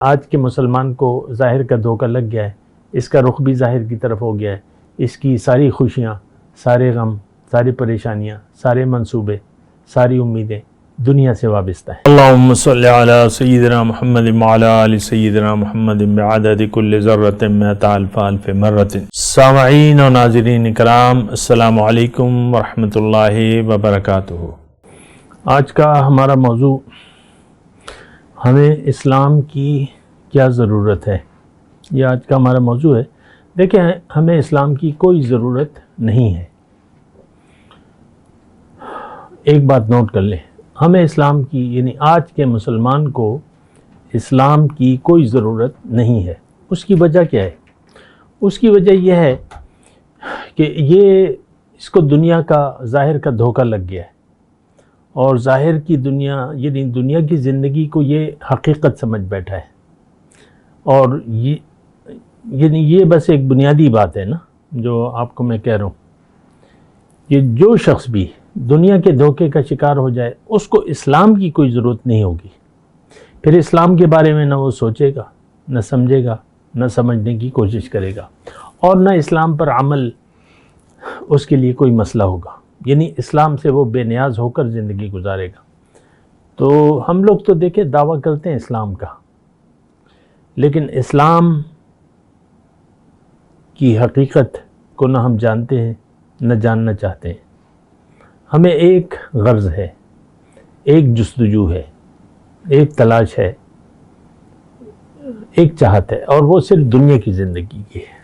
آج کے مسلمان کو ظاہر کا دھوکہ لگ گیا ہے، اس کا رخ بھی ظاہر کی طرف ہو گیا ہے، اس کی ساری خوشیاں، سارے غم، ساری پریشانیاں، سارے منصوبے، ساری امیدیں دنیا سے وابستہ ہیں۔ اللہم صلی علی سیدنا محمد وعلی آل سیدنا محمد بعدد کل ذرۃ مئۃ الف الف مرۃ۔ سامعین و ناظرین کرام، السلام علیکم ورحمۃ اللہ وبرکاتہ۔ آج کا ہمارا موضوع ہمیں اسلام کی کیا ضرورت ہے، یہ آج کا ہمارا موضوع ہے۔ دیکھیں، ہمیں اسلام کی کوئی ضرورت نہیں ہے۔ ایک بات نوٹ کر لیں، ہمیں اسلام کی یعنی آج کے مسلمان کو اسلام کی کوئی ضرورت نہیں ہے۔ اس کی وجہ کیا ہے؟ اس کی وجہ یہ ہے کہ اس کو دنیا کا ظاہر کا دھوکہ لگ گیا ہے، اور ظاہر کی دنیا یعنی دنیا کی زندگی کو یہ حقیقت سمجھ بیٹھا ہے، اور یہ بس ایک بنیادی بات ہے نا جو آپ کو میں کہہ رہا ہوں۔ یہ جو شخص بھی دنیا کے دھوکے کا شکار ہو جائے، اس کو اسلام کی کوئی ضرورت نہیں ہوگی۔ پھر اسلام کے بارے میں نہ وہ سوچے گا، نہ سمجھے گا، نہ سمجھنے کی کوشش کرے گا، اور نہ اسلام پر عمل اس کے لیے کوئی مسئلہ ہوگا، یعنی اسلام سے وہ بے نیاز ہو کر زندگی گزارے گا۔ تو ہم لوگ تو دیکھیں دعویٰ کرتے ہیں اسلام کا، لیکن اسلام کی حقیقت کو نہ ہم جانتے ہیں نہ جاننا چاہتے ہیں۔ ہمیں ایک غرض ہے، ایک جستجو ہے، ایک تلاش ہے، ایک چاہت ہے، اور وہ صرف دنیا کی زندگی کی ہے۔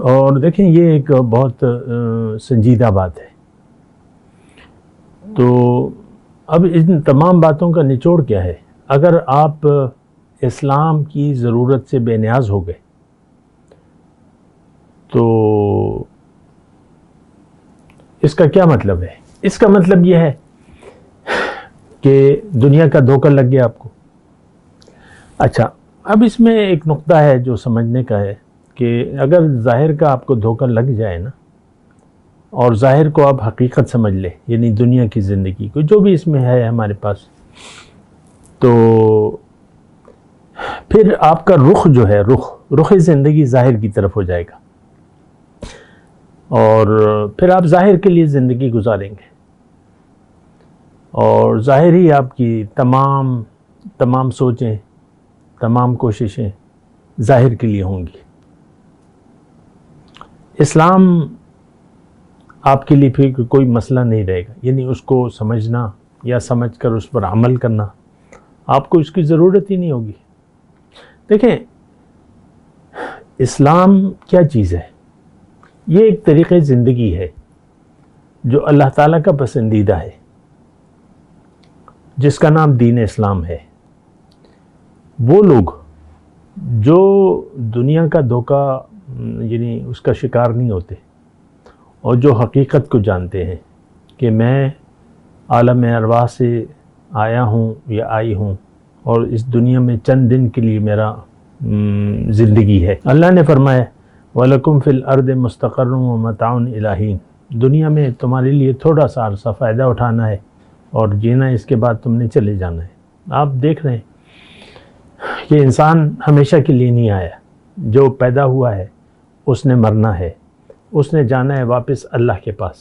اور دیکھیں، یہ ایک بہت سنجیدہ بات ہے۔ تو اب ان تمام باتوں کا نچوڑ کیا ہے؟ اگر آپ اسلام کی ضرورت سے بے نیاز ہو گئے تو اس کا کیا مطلب ہے؟ اس کا مطلب یہ ہے کہ دنیا کا دھوکہ لگ گیا آپ کو۔ اچھا، اب اس میں ایک نقطہ ہے جو سمجھنے کا ہے کہ اگر ظاہر کا آپ کو دھوکہ لگ جائے نا، اور ظاہر کو آپ حقیقت سمجھ لے، یعنی دنیا کی زندگی کو جو بھی اس میں ہے ہمارے پاس، تو پھر آپ کا رخ جو ہے، رخ زندگی ظاہر کی طرف ہو جائے گا، اور پھر آپ ظاہر کے لیے زندگی گزاریں گے، اور ظاہر ہی آپ کی تمام سوچیں، تمام کوششیں ظاہر کے لیے ہوں گی۔ اسلام آپ کے لیے پھر کوئی مسئلہ نہیں رہے گا، یعنی اس کو سمجھنا یا سمجھ کر اس پر عمل کرنا، آپ کو اس کی ضرورت ہی نہیں ہوگی۔ دیکھیں، اسلام کیا چیز ہے؟ یہ ایک طریقہ زندگی ہے جو اللہ تعالیٰ کا پسندیدہ ہے، جس کا نام دین اسلام ہے۔ وہ لوگ جو دنیا کا دھوکہ یعنی اس کا شکار نہیں ہوتے، اور جو حقیقت کو جانتے ہیں کہ میں عالم ارواح سے آیا ہوں یا آئی ہوں، اور اس دنیا میں چند دن کے لیے میرا زندگی ہے۔ اللہ نے فرمایا وَلَكُمْ فِي الْأَرْضِ مُسْتَقَرٌّ وَمَتَاعٌ إِلَىٰ حِينٍ، دنیا میں تمہارے لیے تھوڑا سا عرصہ فائدہ اٹھانا ہے، اور جینا اس کے بعد تم نے چلے جانا ہے۔ آپ دیکھ رہے ہیں کہ انسان ہمیشہ کے لیے نہیں آیا، جو پیدا ہوا ہے اس نے مرنا ہے، اس نے جانا ہے واپس اللہ کے پاس۔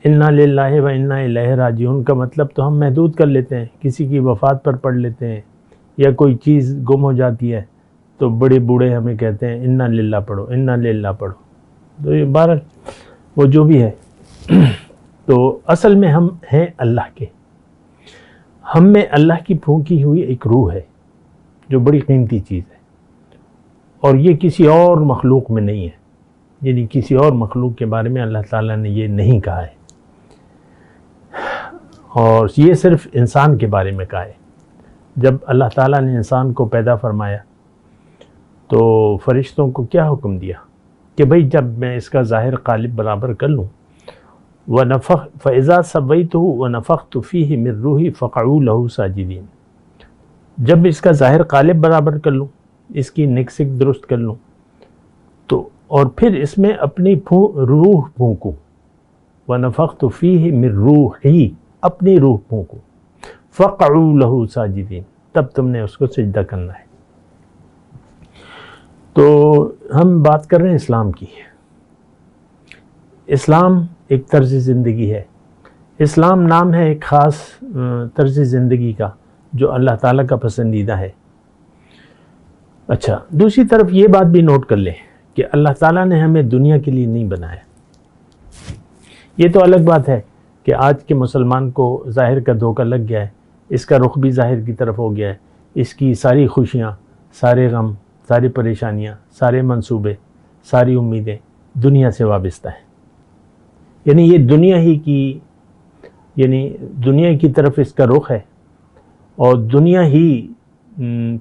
اِنَّا لِلَّهِ وَإِنَّا إِلَيْهِ راجعون کا مطلب تو ہم محدود کر لیتے ہیں، کسی کی وفات پر پڑھ لیتے ہیں، یا کوئی چیز گم ہو جاتی ہے تو بڑے بوڑھے ہمیں کہتے ہیں اِنَّا لِلَّهِ پڑھو، اِنَّا لِلَّهِ پڑھو۔ تو یہ بہرحال وہ جو بھی ہے، تو اصل میں ہم ہیں اللہ کے، ہم میں اللہ کی پھونکی ہوئی ایک روح ہے جو بڑی قیمتی چیز ہے، اور یہ کسی اور مخلوق میں نہیں ہے، یعنی کسی اور مخلوق کے بارے میں اللہ تعالیٰ نے یہ نہیں کہا ہے، اور یہ صرف انسان کے بارے میں کہا ہے۔ جب اللہ تعالیٰ نے انسان کو پیدا فرمایا تو فرشتوں کو کیا حکم دیا کہ بھئی جب میں اس کا ظاہر قالب برابر کر لوں، فَإِذَا سَوَّيْتُهُ وَنَفَخْتُ فِيهِ مِن رُّوحِي فَقَعُوا لَهُ سَاجِدِينَ، جب اس کا ظاہر قالب برابر کر لوں، اس کی نکسک درست کر لوں، تو اور پھر اس میں اپنی روح پھونکوں، وَنَفَخْتُ فِيهِ مِن رُّوحِي، اپنی روح پھونکوں، فقعوا لہ ساجدین، تب تم نے اس کو سجدہ کرنا ہے۔ تو ہم بات کر رہے ہیں اسلام کی۔ اسلام ایک طرز زندگی ہے، اسلام نام ہے ایک خاص طرز زندگی کا جو اللہ تعالیٰ کا پسندیدہ ہے۔ اچھا، دوسری طرف یہ بات بھی نوٹ کر لیں کہ اللہ تعالیٰ نے ہمیں دنیا کے لیے نہیں بنایا۔ یہ تو الگ بات ہے کہ آج کے مسلمان کو ظاہر کا دھوکہ لگ گیا ہے، اس کا رخ بھی ظاہر کی طرف ہو گیا ہے، اس کی ساری خوشیاں، سارے غم، ساری پریشانیاں، سارے منصوبے، ساری امیدیں دنیا سے وابستہ ہیں۔ یعنی یہ دنیا کی طرف اس کا رخ ہے، اور دنیا ہی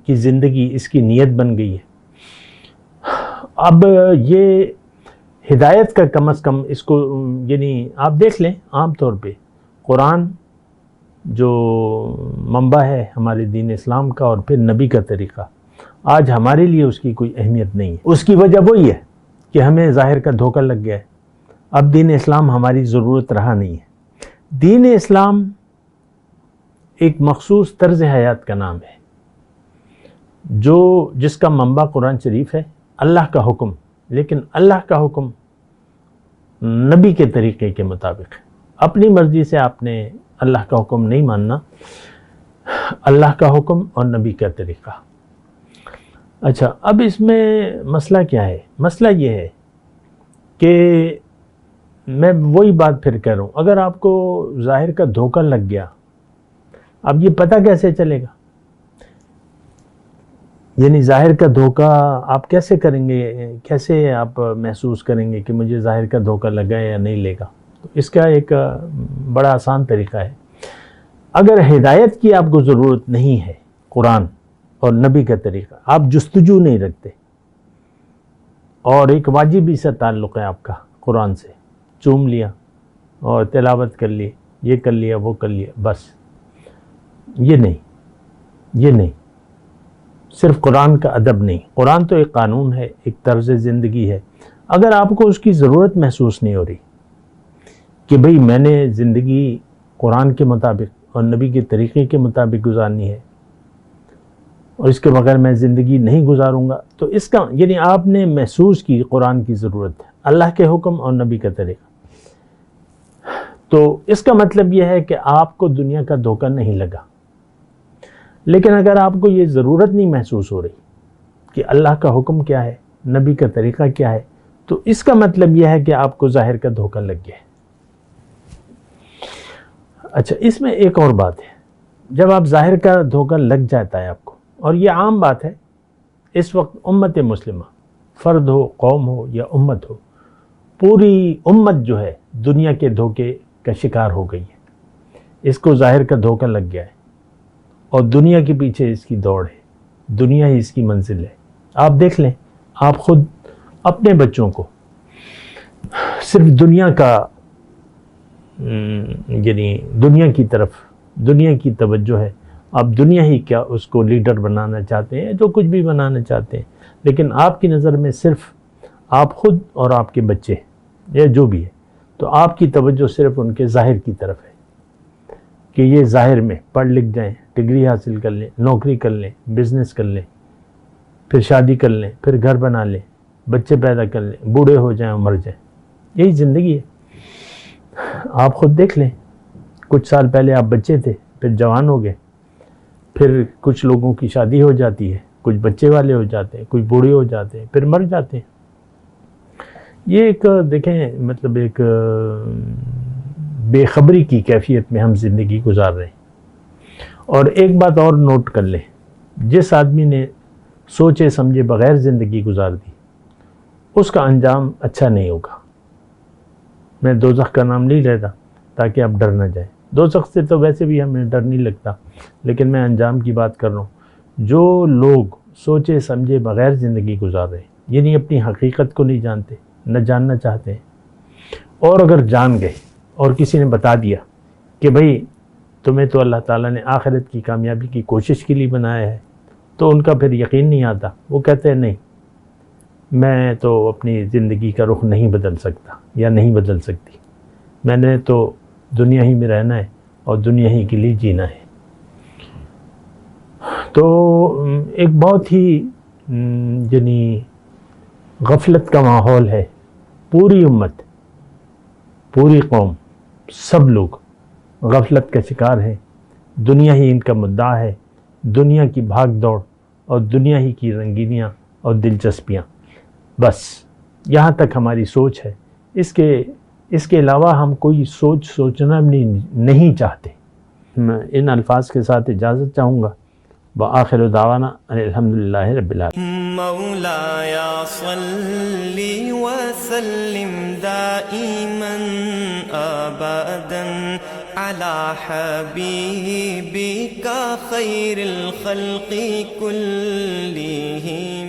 کی زندگی اس کی نیت بن گئی ہے۔ اب یہ ہدایت کا کم از کم اس کو آپ دیکھ لیں، عام طور پہ قرآن جو منبع ہے ہمارے دین اسلام کا، اور پھر نبی کا طریقہ، آج ہمارے لیے اس کی کوئی اہمیت نہیں ہے۔ اس کی وجہ وہی ہے کہ ہمیں ظاہر کا دھوکہ لگ گیا ہے، اب دین اسلام ہماری ضرورت رہا نہیں ہے۔ دین اسلام ایک مخصوص طرز حیات کا نام ہے جس کا منبع قرآن شریف ہے، اللہ کا حکم، لیکن اللہ کا حکم نبی کے طریقے کے مطابق ہے۔ اپنی مرضی سے آپ نے اللہ کا حکم نہیں ماننا، اللہ کا حکم اور نبی کا طریقہ۔ اچھا، اب اس میں مسئلہ کیا ہے؟ مسئلہ یہ ہے کہ میں وہی بات پھر کہہ رہا ہوں، اگر آپ کو ظاہر کا دھوکہ لگ گیا، اب یہ پتہ کیسے چلے گا؟ یعنی ظاہر کا دھوکہ آپ کیسے کریں گے، کیسے آپ محسوس کریں گے کہ مجھے ظاہر کا دھوکہ لگا یا نہیں لے گا؟ تو اس کا ایک بڑا آسان طریقہ ہے۔ اگر ہدایت کی آپ کو ضرورت نہیں ہے، قرآن اور نبی کا طریقہ، آپ جستجو نہیں رکھتے، اور ایک واجبی سا تعلق ہے آپ کا قرآن سے، چوم لیا اور تلاوت کر لی، یہ کر لیا وہ کر لیا، بس یہ نہیں، صرف قرآن کا ادب نہیں۔ قرآن تو ایک قانون ہے، ایک طرز زندگی ہے۔ اگر آپ کو اس کی ضرورت محسوس نہیں ہو رہی کہ بھئی میں نے زندگی قرآن کے مطابق اور نبی کے طریقے کے مطابق گزارنی ہے، اور اس کے بغیر میں زندگی نہیں گزاروں گا، تو اس کا آپ نے محسوس کی قرآن کی ضرورت ہے، اللہ کے حکم اور نبی کا طریقہ، تو اس کا مطلب یہ ہے کہ آپ کو دنیا کا دھوکہ نہیں لگا۔ لیکن اگر آپ کو یہ ضرورت نہیں محسوس ہو رہی کہ اللہ کا حکم کیا ہے، نبی کا طریقہ کیا ہے، تو اس کا مطلب یہ ہے کہ آپ کو ظاہر کا دھوکہ لگ گیا ہے۔ اچھا، اس میں ایک اور بات ہے، جب آپ ظاہر کا دھوکہ لگ جاتا ہے آپ کو، اور یہ عام بات ہے اس وقت امت مسلمہ، فرد ہو، قوم ہو یا امت ہو، پوری امت جو ہے دنیا کے دھوکے کا شکار ہو گئی ہے۔ اس کو ظاہر کا دھوکہ لگ گیا ہے، اور دنیا کے پیچھے اس کی دوڑ ہے، دنیا ہی اس کی منزل ہے۔ آپ دیکھ لیں، آپ خود اپنے بچوں کو صرف دنیا کا دنیا کی طرف، دنیا کی توجہ ہے، آپ دنیا ہی کیا اس کو لیڈر بنانا چاہتے ہیں، جو کچھ بھی بنانا چاہتے ہیں، لیکن آپ کی نظر میں صرف آپ خود اور آپ کے بچے یا جو بھی ہے، تو آپ کی توجہ صرف ان کے ظاہر کی طرف ہے کہ یہ ظاہر میں پڑھ لکھ جائیں، ڈگری حاصل کر لیں، نوکری کر لیں، بزنس کر لیں، پھر شادی کر لیں، پھر گھر بنا لیں، بچے پیدا کر لیں، بوڑھے ہو جائیں اور مر جائیں، یہی زندگی ہے۔ آپ خود دیکھ لیں، کچھ سال پہلے آپ بچے تھے، پھر جوان ہو گئے، پھر کچھ لوگوں کی شادی ہو جاتی ہے، کچھ بچے والے ہو جاتے ہیں، کچھ بوڑھے ہو جاتے ہیں، پھر مر جاتے ہیں۔ یہ ایک دیکھیں مطلب ایک بے خبری کی کیفیت میں ہم زندگی گزار رہے ہیں۔ اور ایک بات اور نوٹ کر لیں، جس آدمی نے سوچے سمجھے بغیر زندگی گزار دی، اس کا انجام اچھا نہیں ہوگا۔ میں دوزخ کا نام نہیں لیتا تاکہ آپ ڈر نہ جائیں، دوزخ سے تو ویسے بھی ہمیں ڈر نہیں لگتا، لیکن میں انجام کی بات کر رہا ہوں۔ جو لوگ سوچے سمجھے بغیر زندگی گزار رہے ہیں، یعنی اپنی حقیقت کو نہیں جانتے، نہ جاننا چاہتے ہیں، اور اگر جان گئے اور کسی نے بتا دیا کہ بھئی تمہیں تو اللہ تعالیٰ نے آخرت کی کامیابی کی کوشش کے لیے بنایا ہے، تو ان کا پھر یقین نہیں آتا، وہ کہتے ہیں نہیں، میں تو اپنی زندگی کا رخ نہیں بدل سکتا یا نہیں بدل سکتی، میں نے تو دنیا ہی میں رہنا ہے اور دنیا ہی کے لیے جینا ہے۔ تو ایک بہت ہی یعنی غفلت کا ماحول ہے. پوری امت، پوری قوم، سب لوگ غفلت کا شکار ہیں. دنیا ہی ان کا مدعا ہے، دنیا کی بھاگ دوڑ اور دنیا ہی کی رنگینیاں اور دلچسپیاں. بس یہاں تک ہماری سوچ ہے. اس کے علاوہ ہم کوئی سوچنا نہیں چاہتے. میں ان الفاظ کے ساتھ اجازت چاہوں گا. وآخر دعوانا ان الحمدللہ رب العالمین. مولاي صل وسلم دائما ابدا على حبيبك خير الخلق كلهم.